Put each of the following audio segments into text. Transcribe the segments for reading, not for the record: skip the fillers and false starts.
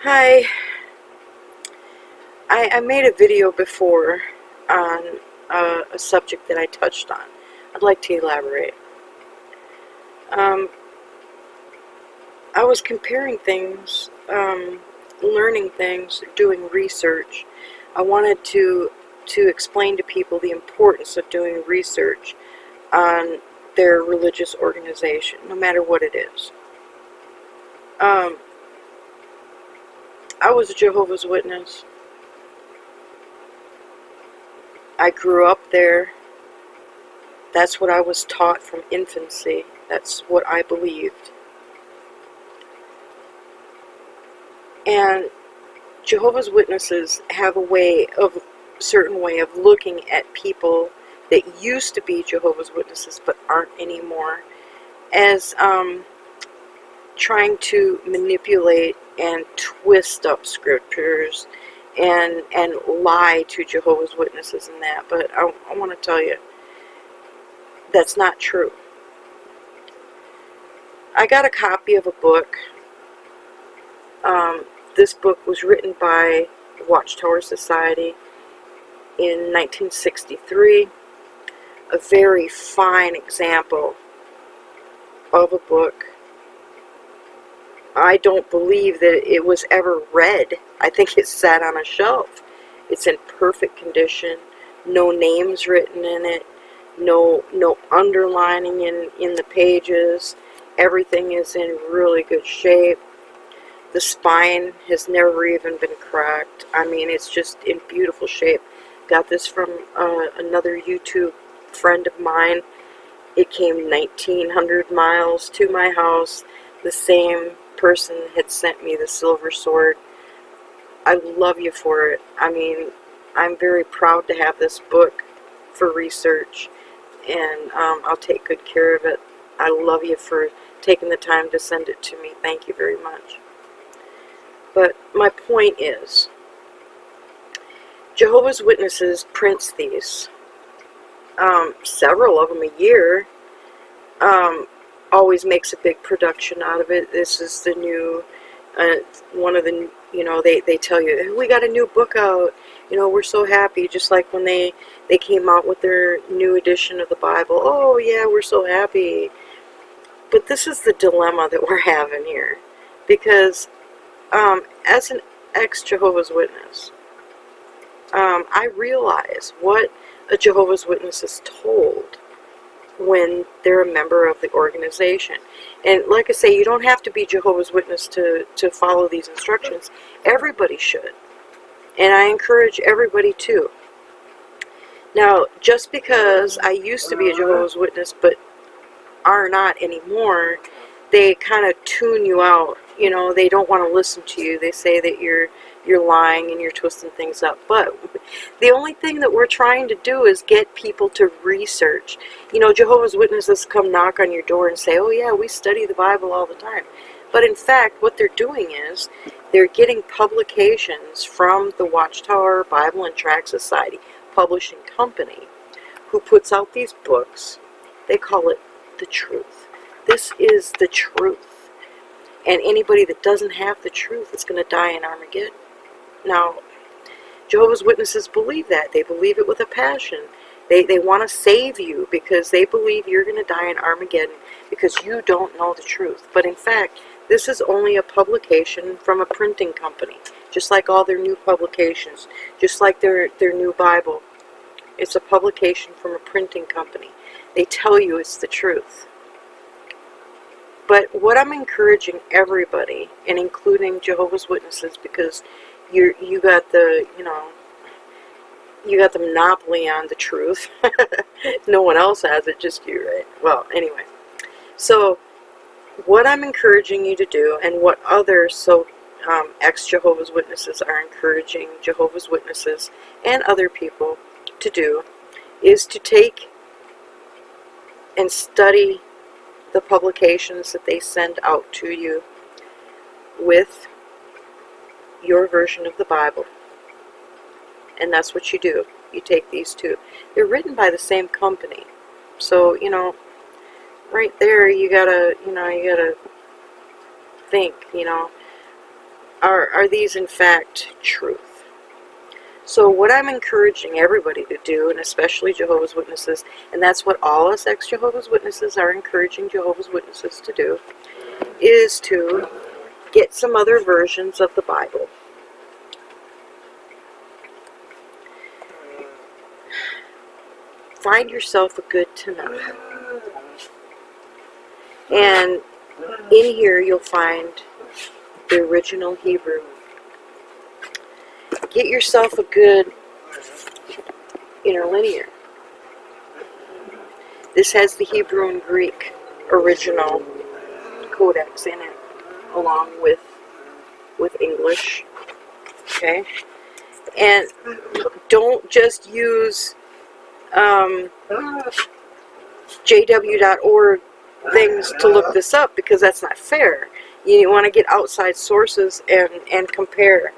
Hi, I made a video before on a subject that I touched on. I'd like to elaborate. Um, I was comparing things, learning things, doing research. I wanted to explain to people the importance of doing research on their religious organization, no matter what it is. Um, I was a Jehovah's Witness. I grew up there. That's what I was taught from infancy. That's what I believed. And Jehovah's Witnesses have certain way of looking at people that used to be Jehovah's Witnesses but aren't anymore, as trying to manipulate and twist up scriptures and lie to Jehovah's Witnesses and that. But I want to tell you, that's not true. I got a copy of a book. This book was written by the Watchtower Society in 1963. A very fine example of a book. I don't believe that it was ever read. I think it sat on a shelf. It's in perfect condition. No names written in it. No underlining in the pages. Everything is in really good shape. The spine has never even been cracked. I mean, it's just in beautiful shape. Got this from another YouTube friend of mine. It came 1,900 miles to my house. The same person had sent me the silver sword. I love you for it. I mean, I'm very proud to have this book for research, and I'll take good care of it. I love you for taking the time to send it to me. Thank you very much. But my point is, Jehovah's Witnesses prints these, several of them a year, always makes a big production out of it. This is the new, one of the, they tell you, hey, we got a new book out, we're so happy, just like when they came out with their new edition of the Bible. Oh yeah, we're so happy. But this is the dilemma that we're having here, because as an ex-Jehovah's Witness, I realize what a Jehovah's Witness is told when they're a member of the organization. And like I say, you don't have to be Jehovah's Witness to follow these instructions. Everybody should. And I encourage everybody to. Now, just because I used to be a Jehovah's Witness but are not anymore, they kind of tune you out. They don't want to listen to you. They say that you're lying and you're twisting things up. But the only thing that we're trying to do is get people to research. Jehovah's Witnesses come knock on your door and say, oh yeah, we study the Bible all the time. But in fact, what they're doing is they're getting publications from the Watchtower Bible and Tract Society publishing company, who puts out these books. They call it the truth. This is the truth. And anybody that doesn't have the truth is going to die in Armageddon. Now, Jehovah's Witnesses believe that. They believe it with a passion. They want to save you because they believe you're going to die in Armageddon because you don't know the truth. But in fact, this is only a publication from a printing company, just like all their new publications, just like their new Bible. It's a publication from a printing company. They tell you it's the truth. But what I'm encouraging everybody, and including Jehovah's Witnesses, because you got the monopoly on the truth. No one else has it, just you, right? Well, anyway. So what I'm encouraging you to do, and what other ex-Jehovah's Witnesses are encouraging Jehovah's Witnesses and other people to do, is to take and study the publications that they send out to you with your version of the Bible. And that's what you do. You take these two. They're written by the same company. So, right there you gotta think, are these in fact truth? So what I'm encouraging everybody to do, and especially Jehovah's Witnesses, and that's what all us ex-Jehovah's Witnesses are encouraging Jehovah's Witnesses to do, is to get some other versions of the Bible. Find yourself a good Tanakh. And in here you'll find the original Hebrew. Get yourself a good interlinear. This has the Hebrew and Greek original codex in it, along with English. Okay? And don't just use jw.org things to look this up, because that's not fair. You want to get outside sources and compare.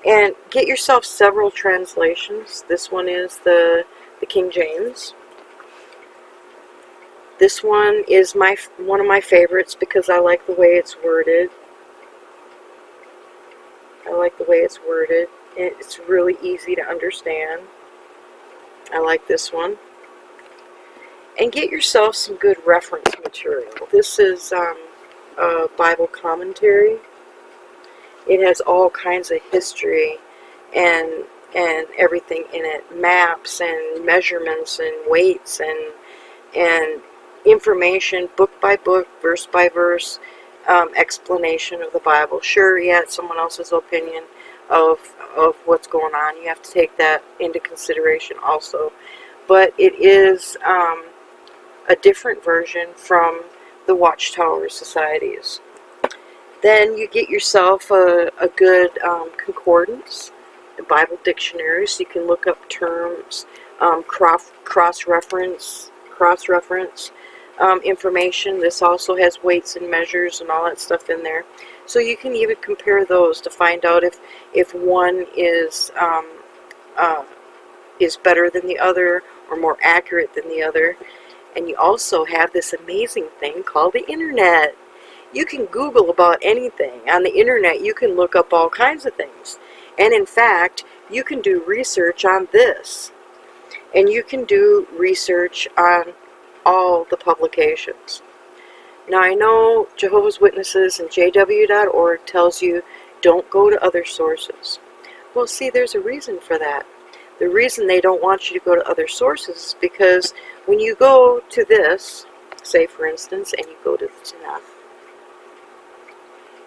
And get yourself several translations. This one is the King James. This one is one of my favorites because I like the way it's worded. I like the way it's worded. It's really easy to understand. I like this one. And get yourself some good reference material. This is a Bible commentary. It has all kinds of history and everything in it. Maps and measurements and weights and information, book by book, verse by verse, explanation of the Bible. Sure, yeah, it's someone else's opinion of what's going on. You have to take that into consideration also. But it is a different version from the Watchtower Societies. Then you get yourself a good concordance, a Bible dictionary, so you can look up terms, cross-reference information. This also has weights and measures and all that stuff in there. So you can even compare those to find out if one is better than the other or more accurate than the other. And you also have this amazing thing called the internet. You can Google about anything. On the internet, you can look up all kinds of things. And in fact, you can do research on this. And you can do research on all the publications. Now, I know Jehovah's Witnesses and jw.org tells you don't go to other sources. Well, see, there's a reason for that. The reason they don't want you to go to other sources is because when you go to this, say for instance, and you go to the Tanakh,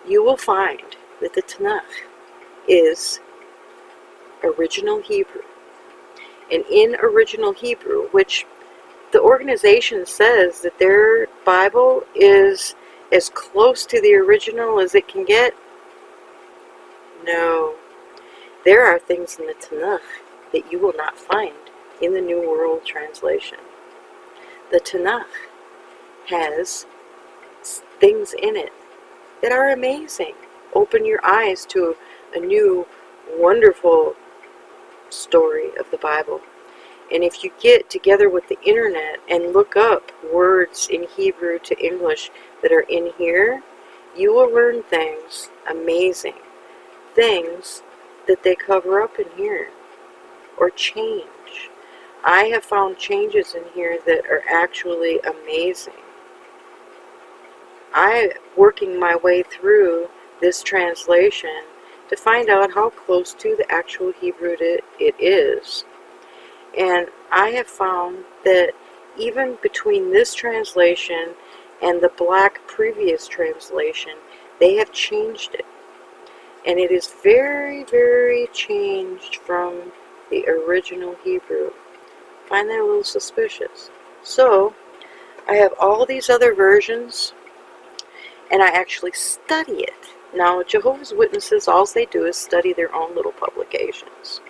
you will find that the Tanakh is original Hebrew. And in original Hebrew, which the organization says that their Bible is as close to the original as it can get, no. There are things in the Tanakh that you will not find in the New World Translation. The Tanakh has things in it that are amazing. Open your eyes to a new, wonderful story of the Bible. And if you get together with the internet and look up words in Hebrew to English that are in here, you will learn things, amazing things that they cover up in here or change. I have found changes in here that are actually amazing. I'm working my way through this translation to find out how close to the actual Hebrew it is. And I have found that even between this translation and the black previous translation, they have changed it. And it is very, very changed from the original Hebrew. I find that a little suspicious. So, I have all these other versions, and I actually study it. Now, Jehovah's Witnesses, all they do is study their own little publications,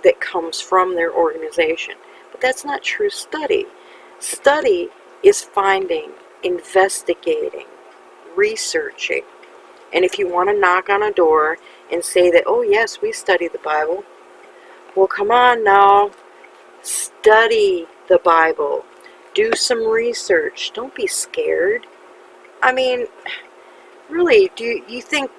that comes from their organization. But that's not true study. Study is finding, investigating, researching. And if you want to knock on a door and say that, oh yes, we study the Bible, well, come on now, study the Bible. Do some research. Don't be scared. I mean, Really, do you think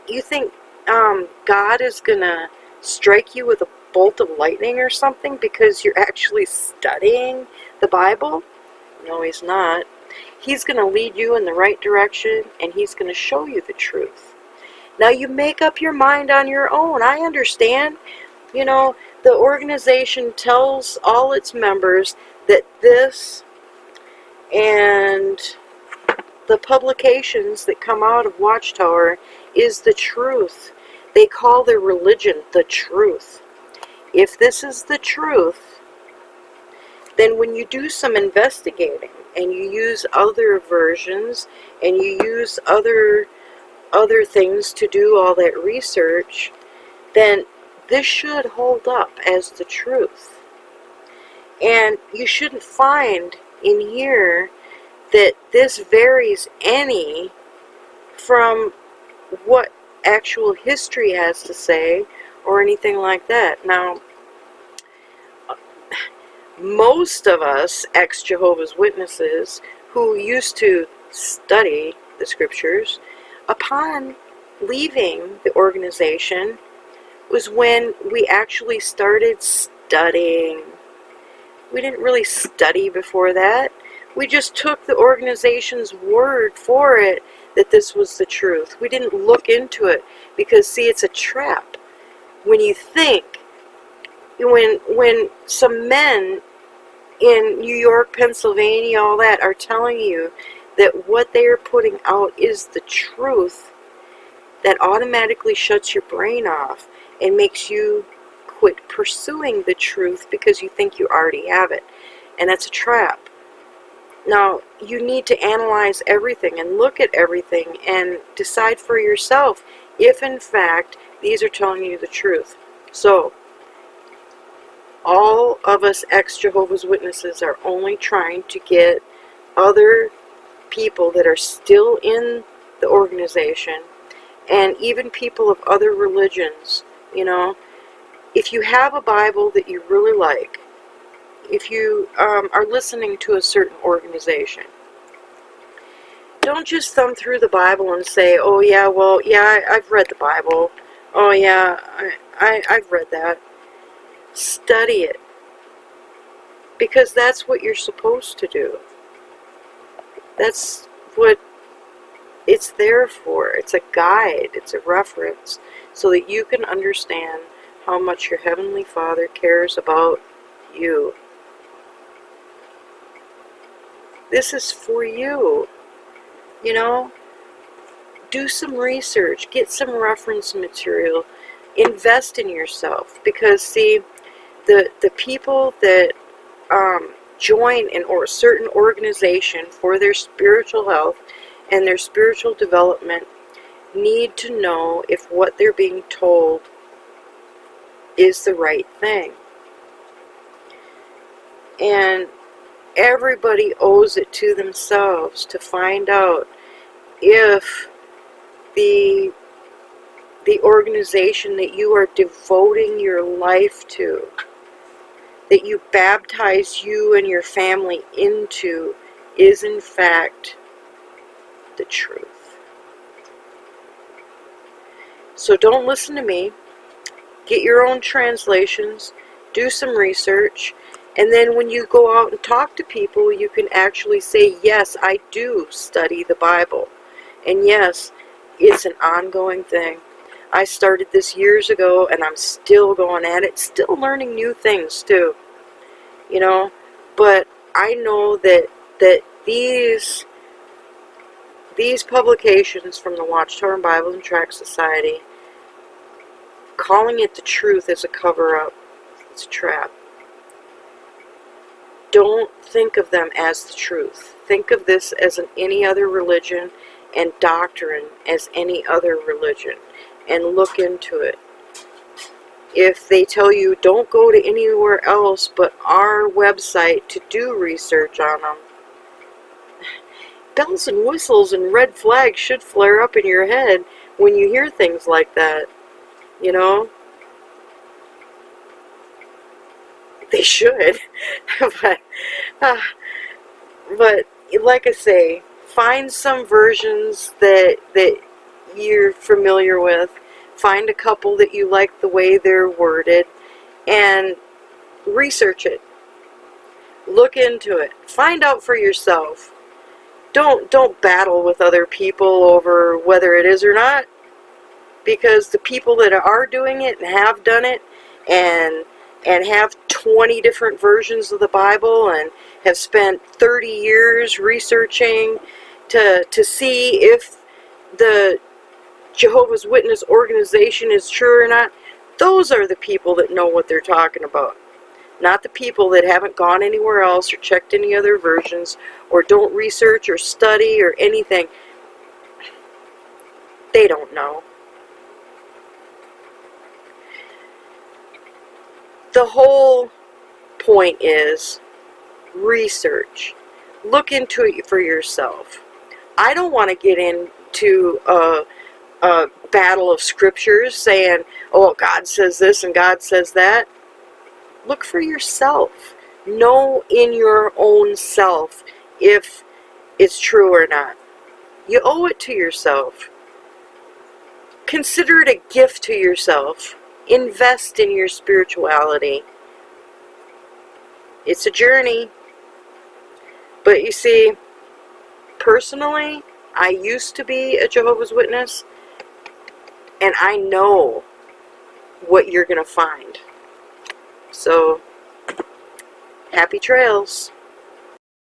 God is gonna strike you with a bolt of lightning or something because you're actually studying the Bible? No, he's not. He's gonna lead you in the right direction, and he's gonna show you the truth. Now you make up your mind on your own. I understand. You know, the organization tells all its members that this and the publications that come out of Watchtower is the truth. They call their religion the truth. If this is the truth, then when you do some investigating and you use other versions and you use other things to do all that research, then this should hold up as the truth. And you shouldn't find in here that this varies any from what actual history has to say or anything like that. Now, most of us ex-Jehovah's Witnesses who used to study the scriptures, upon leaving the organization was when we actually started studying. We didn't really study before that. We just took the organization's word for it that this was the truth. We didn't look into it because, see, it's a trap. When you think, when some men in New York, Pennsylvania, all that are telling you that what they are putting out is the truth, that automatically shuts your brain off and makes you quit pursuing the truth because you think you already have it. And that's a trap. Now, you need to analyze everything and look at everything and decide for yourself if, in fact, these are telling you the truth. So, all of us ex-Jehovah's Witnesses are only trying to get other people that are still in the organization, and even people of other religions, you know, if you have a Bible that you really like, if you are listening to a certain organization, don't just thumb through the Bible and say, oh yeah, well, yeah, I've read the Bible. Oh yeah, I've read that. Study it. Because that's what you're supposed to do. That's what it's there for. It's a guide. It's a reference so that you can understand how much your Heavenly Father cares about you. This is for you. You know, do some research, get some reference material, invest in yourself. Because, see, the people that join in a certain organization for their spiritual health and their spiritual development need to know if what they're being told is the right thing. And everybody owes it to themselves to find out if the organization that you are devoting your life to, that you baptize you and your family into, is in fact the truth. So don't listen to me. Get your own translations, do some research, and then when you go out and talk to people, you can actually say, yes, I do study the Bible. And yes, it's an ongoing thing. I started this years ago, and I'm still going at it, still learning new things too. You know, but I know that these publications from the Watchtower and Bible and Tract Society, calling it the truth is a cover-up. It's a trap. Don't think of them as the truth. Think of this as any other religion and doctrine as any other religion, and look into it. If they tell you don't go to anywhere else but our website to do research on them, bells and whistles and red flags should flare up in your head when you hear things like that. You know? They should. but like I say, find some versions that you're familiar with. Find a couple that you like the way they're worded and research it. Look into it. Find out for yourself. Don't battle with other people over whether it is or not, because the people that are doing it and have done it and have 20 different versions of the Bible and have spent 30 years researching to see if the Jehovah's Witness organization is true or not, those are the people that know what they're talking about. Not the people that haven't gone anywhere else or checked any other versions or don't research or study or anything. They don't know. The whole point is research. Look into it for yourself. I don't want to get into a battle of scriptures saying, oh, God says this and God says that. Look for yourself. Know in your own self if it's true or not. You owe it to yourself. Consider it a gift to yourself. Invest in your spirituality. It's a journey. But you see, personally, I used to be a Jehovah's Witness, and I know what you're going to find. So, happy trails.